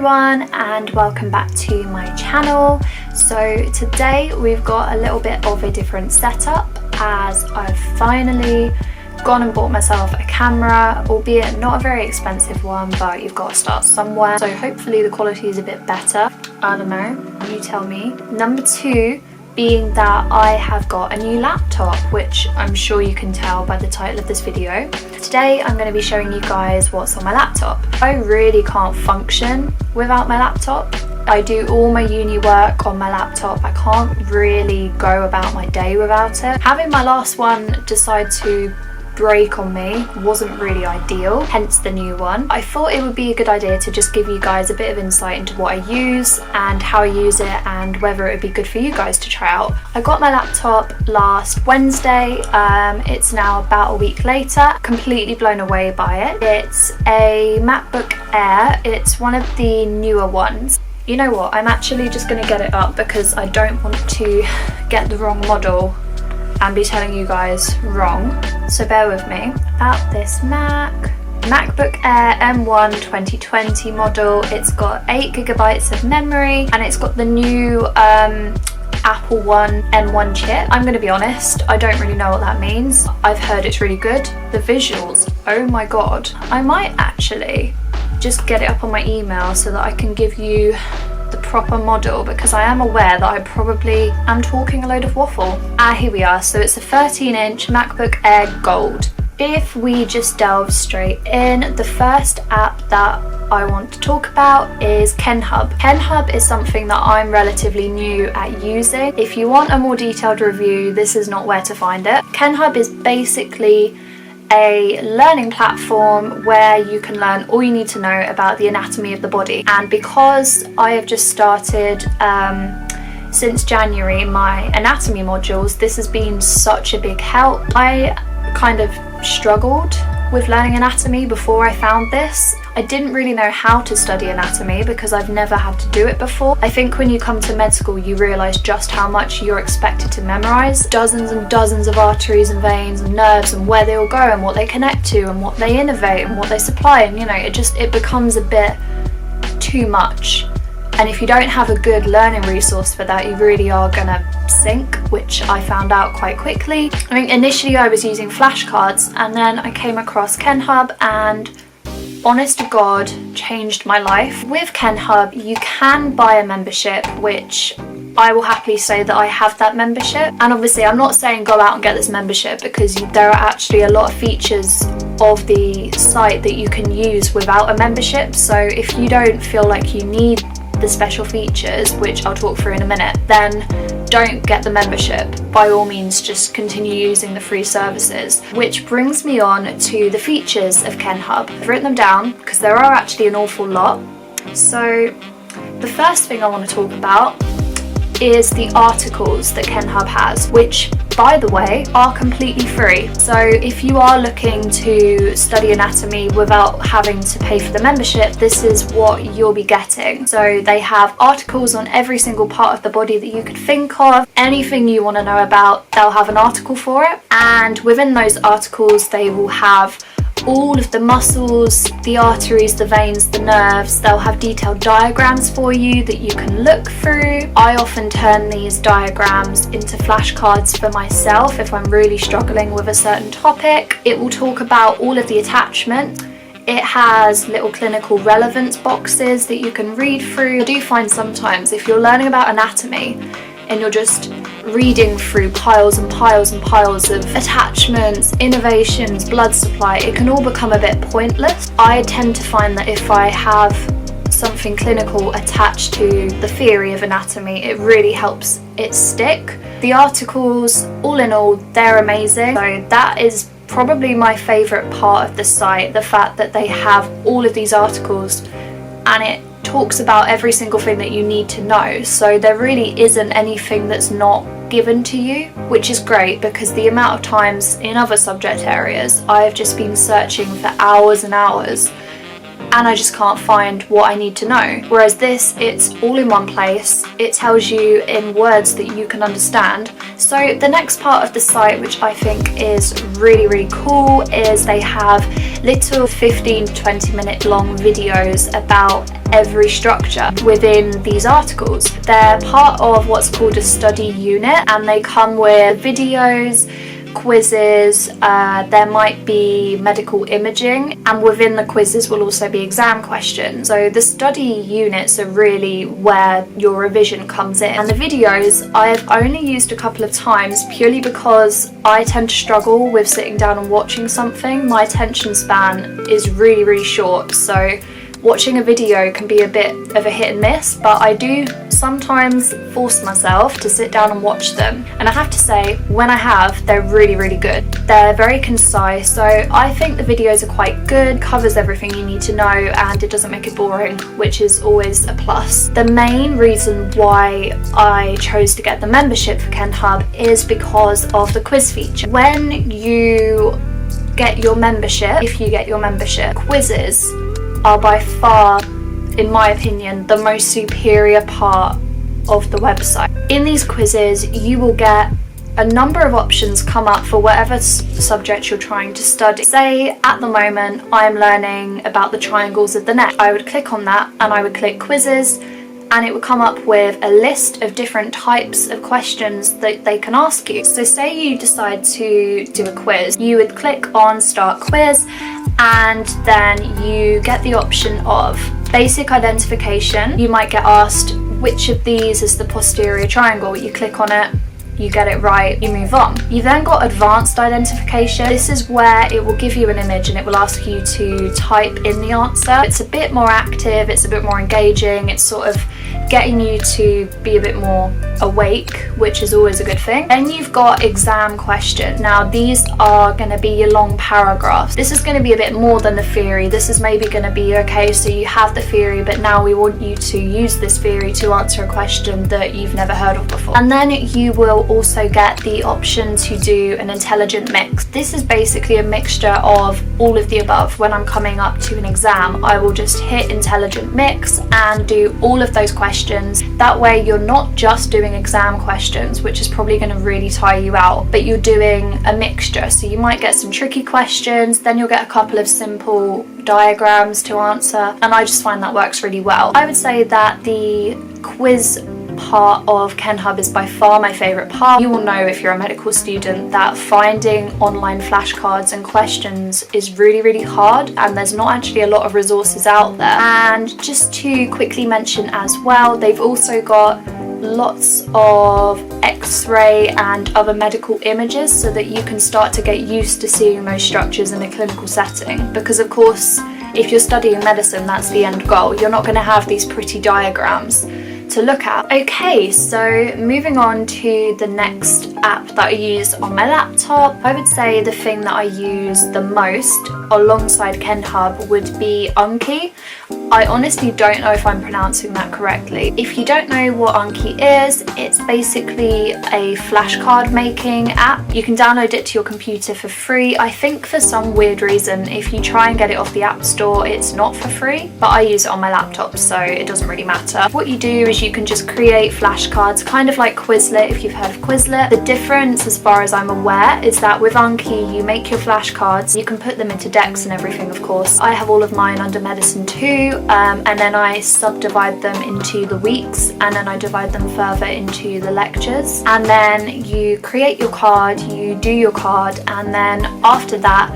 everyone and welcome back to my channel. So today we've got a little bit of a different setup as I've finally gone and bought myself a camera, albeit not a very expensive one, but you've got to start somewhere. So hopefully the quality is a bit better. I don't know, you tell me. Number two being that I have got a new laptop, which I'm sure you can tell by the title of this video. Today I'm going to be showing you guys what's on my laptop. I really can't function without my laptop. I do all my uni work on my laptop. I can't really go about my day without it. Having my last one decide to break on me wasn't really ideal, hence the new one. I thought it would be a good idea to just give you guys a bit of insight into what I use and how I use it and whether it would be good for you guys to try out. I got my laptop last Wednesday. It's now about a week later. Completely blown away by it. It's a MacBook Air. It's one of the newer ones. You know what, I'm actually just going to get it up because I don't want to get the wrong model and be telling you guys wrong. So bear with me. About this MacBook Air M1 2020 model. It's got 8GB of memory and it's got the new Apple One M1 chip. I'm going to be honest, I don't really know what that means. I've heard it's really good. The visuals, oh my god. I might actually just get it up on my email so that I can give you the proper model, because I am aware that I probably am talking a load of waffle. Here we are. So it's a 13-inch MacBook Air Gold. If we just delve straight in, the first app that I want to talk about is KenHub. KenHub is something that I'm relatively new at using. If you want a more detailed review, this is not where to find it. KenHub is basically a learning platform where you can learn all you need to know about the anatomy of the body. And because I have just started since January my anatomy modules, this has been such a big help. I kind of struggled with learning anatomy before I found this. I didn't really know how to study anatomy because I've never had to do it before. I think when you come to med school you realise just how much you're expected to memorise. Dozens and dozens of arteries and veins and nerves and where they all go and what they connect to and what they innervate and what they supply, and you know, it becomes a bit too much. And if you don't have a good learning resource for that, you really are gonna sink, which I found out quite quickly. I mean, initially I was using flashcards and then I came across KenHub and honest to God, changed my life. With KenHub, you can buy a membership, which I will happily say that I have that membership. And obviously I'm not saying go out and get this membership because there are actually a lot of features of the site that you can use without a membership. So if you don't feel like you need the special features, which I'll talk through in a minute, then don't get the membership. By all means, just continue using the free services. Which brings me on to the features of KenHub. I've written them down because there are actually an awful lot. So the first thing I want to talk about is the articles that KenHub has, which by the way are completely free. So if you are looking to study anatomy without having to pay for the membership, this is what you'll be getting. So they have articles on every single part of the body that you could think of. Anything you want to know about, they'll have an article for it. And within those articles they will have all of the muscles, the arteries, the veins, the nerves. They'll have detailed diagrams for you that you can look through. I often turn these diagrams into flashcards for myself if I'm really struggling with a certain topic. It will talk about all of the attachment. It has little clinical relevance boxes that you can read through. I do find sometimes if you're learning about anatomy and you're just reading through piles and piles and piles of attachments, innervations, blood supply, it can all become a bit pointless. I tend to find that if I have something clinical attached to the theory of anatomy, it really helps it stick. The articles, all in all, they're amazing. So that is probably my favourite part of the site, the fact that they have all of these articles and it talks about every single thing that you need to know. So there really isn't anything that's not given to you, which is great because the amount of times in other subject areas I have just been searching for hours and hours and I just can't find what I need to know. Whereas this, it's all in one place. It tells you in words that you can understand. So the next part of the site, which I think is really cool, is they have little 15 to 20 minute long videos about every structure within these articles. They're part of what's called a study unit, and they come with videos, quizzes, there might be medical imaging, and within the quizzes will also be exam questions. So the study units are really where your revision comes in. And the videos I've only used a couple of times purely because I tend to struggle with sitting down and watching something. My attention span is really short, so watching a video can be a bit of a hit and miss, but I do sometimes force myself to sit down and watch them. And I have to say, when I have, they're really good. They're very concise, so I think the videos are quite good, covers everything you need to know, and it doesn't make it boring, which is always a plus. The main reason why I chose to get the membership for KenHub is because of the quiz feature. When you get your membership, if you get your membership, quizzes are by far, in my opinion, the most superior part of the website. In these quizzes, you will get a number of options come up for whatever subject you're trying to study. Say at the moment I'm learning about the triangles of the neck. I would click on that and I would click quizzes, and it would come up with a list of different types of questions that they can ask you. So say you decide to do a quiz, you would click on start quiz, and then you get the option of basic identification. You might get asked which of these is the posterior triangle. You click on it, you get it right, you move on. You then got advanced identification. This is where it will give you an image and it will ask you to type in the answer. It's a bit more active, it's a bit more engaging, it's sort of getting you to be a bit more awake, which is always a good thing. Then you've got exam questions. Now these are going to be your long paragraphs. This is going to be a bit more than the theory. This is maybe going to be, okay, so you have the theory, but now we want you to use this theory to answer a question that you've never heard of before. And then you will also get the option to do an intelligent mix. This is basically a mixture of all of the above. When I'm coming up to an exam, I will just hit intelligent mix and do all of those questions. That way you're not just doing exam questions, which is probably going to really tire you out, but you're doing a mixture. So you might get some tricky questions, then you'll get a couple of simple diagrams to answer, and I just find that works really well. I would say that the quiz part of KenHub is by far my favourite part. You will know if you're a medical student that finding online flashcards and questions is really hard, and there's not actually a lot of resources out there. And just to quickly mention as well, they've also got lots of x-ray and other medical images so that you can start to get used to seeing those structures in a clinical setting, because of course if you're studying medicine, that's the end goal. You're not going to have these pretty diagrams to look at. Okay, so moving on to the next app that I use on my laptop, I would say the thing that I use the most alongside KenHub would be Anki. I honestly don't know if I'm pronouncing that correctly. If you don't know what Anki is, it's basically a flashcard making app. You can download it to your computer for free. I think for some weird reason, if you try and get it off the App Store, it's not for free, but I use it on my laptop, so it doesn't really matter. What you do is you can just create flashcards, kind of like Quizlet, if you've heard of Quizlet. The difference, as far as I'm aware, is that with Anki, you make your flashcards, you can put them into decks and everything, of course. I have all of mine under medicine too, and then I subdivide them into the weeks, and then I divide them further into the lectures. And then you create your card, you do your card, and then after that,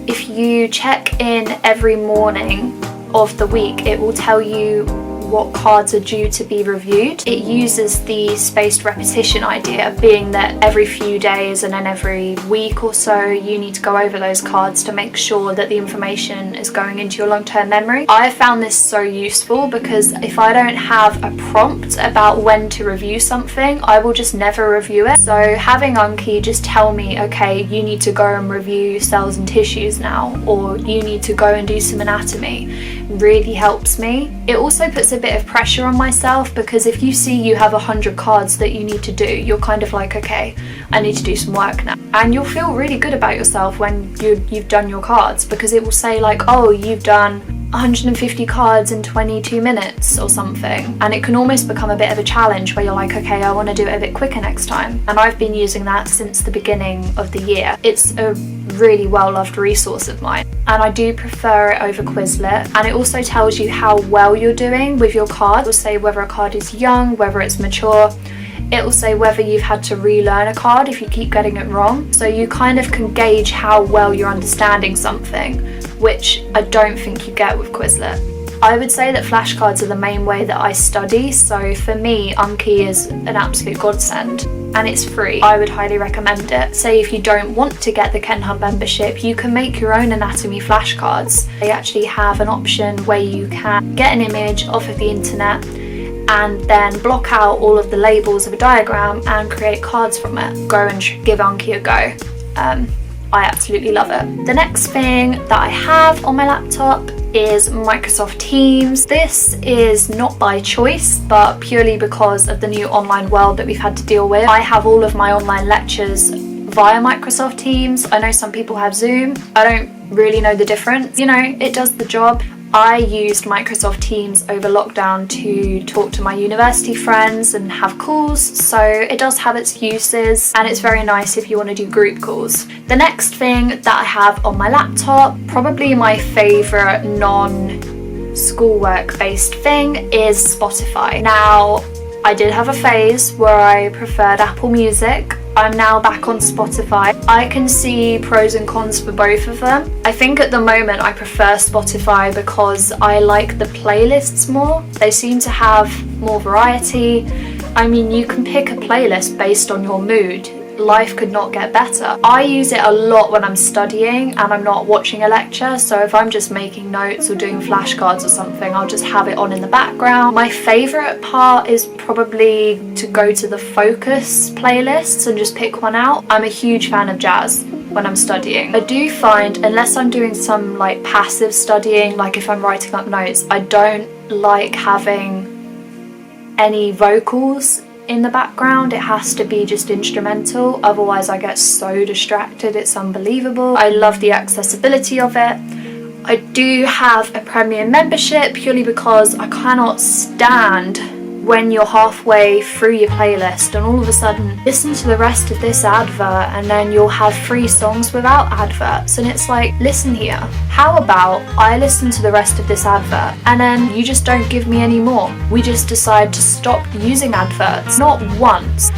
if you check in every morning of the week, it will tell you what cards are due to be reviewed. It uses the spaced repetition idea, being that every few days and then every week or so you need to go over those cards to make sure that the information is going into your long-term memory. I have found this so useful because if I don't have a prompt about when to review something, I will just never review it. So having Anki just tell me, okay, you need to go and review cells and tissues now, or you need to go and do some anatomy, really helps me. It also puts a bit of pressure on myself, because if you see you have 100 cards that you need to do, you're kind of like, okay, I need to do some work now. And you'll feel really good about yourself when you've done your cards, because it will say like, oh, you've done 150 cards in 22 minutes or something, and it can almost become a bit of a challenge where you're like, okay, I want to do it a bit quicker next time. And I've been using that since the beginning of the year. It's a really well-loved resource of mine, and I do prefer it over Quizlet. And it also tells you how well you're doing with your card. It will say whether a card is young, whether it's mature. It will say whether you've had to relearn a card if you keep getting it wrong. So you kind of can gauge how well you're understanding something, which I don't think you get with Quizlet. I would say that flashcards are the main way that I study, so for me, Anki is an absolute godsend, and it's free. I would highly recommend it. Say if you don't want to get the KenHub membership, you can make your own anatomy flashcards. They actually have an option where you can get an image off of the internet and then block out all of the labels of a diagram and create cards from it. Go and give Anki a go. I absolutely love it. The next thing that I have on my laptop is Microsoft Teams. This is not by choice, but purely because of the new online world that we've had to deal with. I have all of my online lectures via Microsoft Teams. I know some people have Zoom. I don't really know the difference. You know, it does the job. I used Microsoft Teams over lockdown to talk to my university friends and have calls, so it does have its uses, and it's very nice if you want to do group calls. The next thing that I have on my laptop, probably my favourite non-schoolwork based thing, is Spotify. Now, I did have a phase where I preferred Apple Music. I'm now back on Spotify. I can see pros and cons for both of them. I think at the moment I prefer Spotify because I like the playlists more. They seem to have more variety. I mean, you can pick a playlist based on your mood. Life could not get better. I use it a lot when I'm studying and I'm not watching a lecture, so if I'm just making notes or doing flashcards or something, I'll just have it on in the background. My favourite part is probably to go to the focus playlists and just pick one out. I'm a huge fan of jazz when I'm studying. I do find, unless I'm doing some like passive studying, like if I'm writing up notes, I don't like having any vocals in the background. It has to be just instrumental, otherwise I get so distracted, it's unbelievable. I love the accessibility of it. I do have a premium membership purely because I cannot stand when you're halfway through your playlist and all of a sudden listen to the rest of this advert, and then you'll have 3 songs without adverts, and it's like, listen here, how about I listen to the rest of this advert and then you just don't give me any more? We just decide to stop using adverts. Not once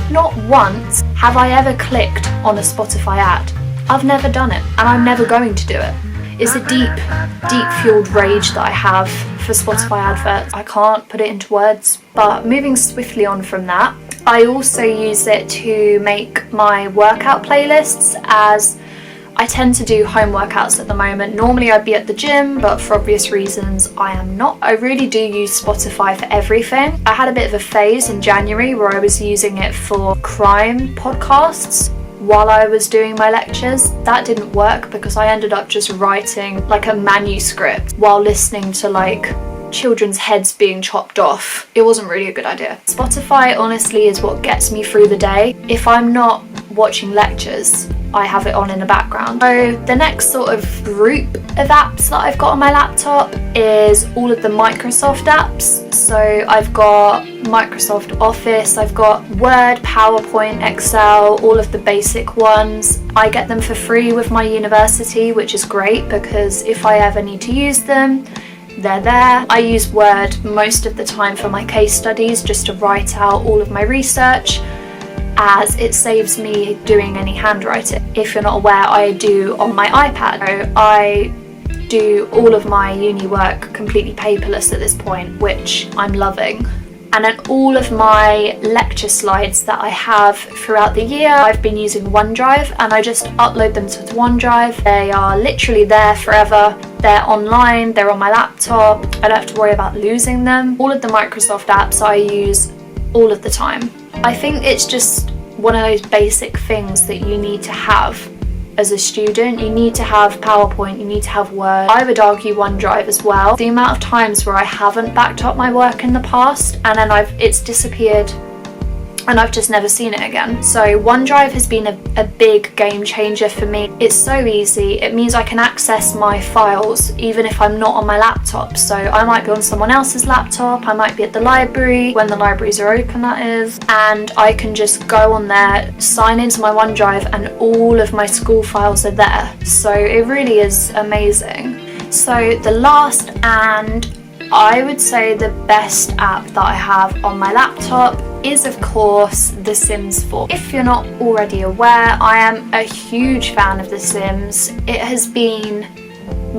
have I ever clicked on a Spotify ad. I've never done it, and I'm never going to do it. It's a deep fueled rage that I have for Spotify adverts. I can't put it into words. But moving swiftly on from that, I also use it to make my workout playlists, as I tend to do home workouts at the moment. Normally I'd be at the gym, but for obvious reasons I am not. I really do use Spotify for everything. I had a bit of a phase in January where I was using it for crime podcasts while I was doing my lectures. That didn't work because I ended up just writing like a manuscript while listening to like children's heads being chopped off. It wasn't really a good idea. Spotify honestly is what gets me through the day. If I'm not watching lectures, I have it on in the background. So the next sort of group of apps that I've got on my laptop is all of the Microsoft apps. So I've got Microsoft Office, I've got Word, PowerPoint, Excel, all of the basic ones. I get them for free with my university, which is great because if I ever need to use them, they're there. I use Word most of the time for my case studies, just to write out all of my research, as it saves me doing any handwriting. If you're not aware, I do on my iPad. So I do all of my uni work completely paperless at this point, which I'm loving. And then all of my lecture slides that I have throughout the year, I've been using OneDrive, and I just upload them to OneDrive. They are literally there forever. They're online, they're on my laptop. I don't have to worry about losing them. All of the Microsoft apps I use all of the time. I think it's just one of those basic things that you need to have as a student. You need to have PowerPoint, you need to have Word. I would argue OneDrive as well. The amount of times where I haven't backed up my work in the past and then it's disappeared and I've just never seen it again. So OneDrive has been a big game changer for me. It's so easy. It means I can access my files even if I'm not on my laptop. So I might be on someone else's laptop, I might be at the library, when the libraries are open that is, and I can just go on there, sign into my OneDrive, and all of my school files are there. So it really is amazing. So the last, and I would say the best app that I have on my laptop is of course The Sims 4. If you're not already aware, I am a huge fan of The Sims. It has been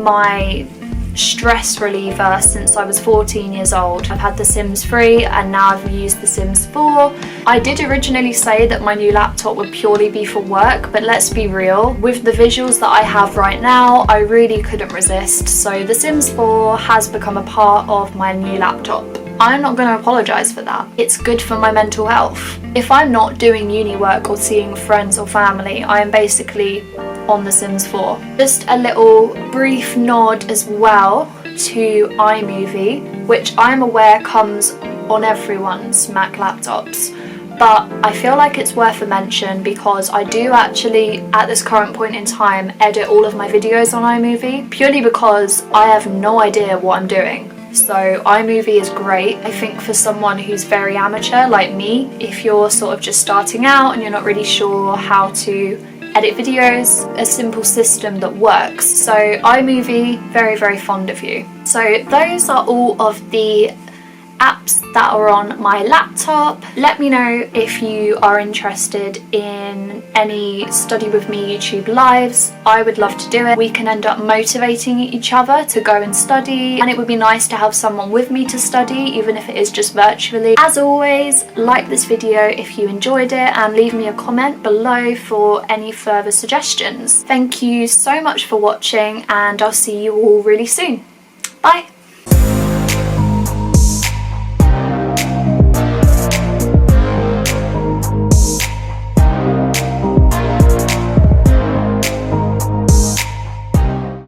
my stress reliever since I was 14 years old. I've had The Sims 3 and now I've used The Sims 4. I did originally say that my new laptop would purely be for work, but let's be real, with the visuals that I have right now, I really couldn't resist. So The Sims 4 has become a part of my new laptop. I'm not going to apologise for that. It's good for my mental health. If I'm not doing uni work or seeing friends or family, I am basically on The Sims 4. Just a little brief nod as well to iMovie, which I'm aware comes on everyone's Mac laptops, but I feel like it's worth a mention because I do actually, at this current point in time, edit all of my videos on iMovie, purely because I have no idea what I'm doing. So iMovie is great, I think, for someone who's very amateur like me. If you're sort of just starting out and you're not really sure how to edit videos, a simple system that works. So iMovie, very, very fond of you. So those are all of the apps that are on my laptop. Let me know if you are interested in any Study With Me YouTube lives. I would love to do it. We can end up motivating each other to go and study, and it would be nice to have someone with me to study, even if it is just virtually. As always, like this video if you enjoyed it and leave me a comment below for any further suggestions. Thank you so much for watching and I'll see you all really soon. Bye!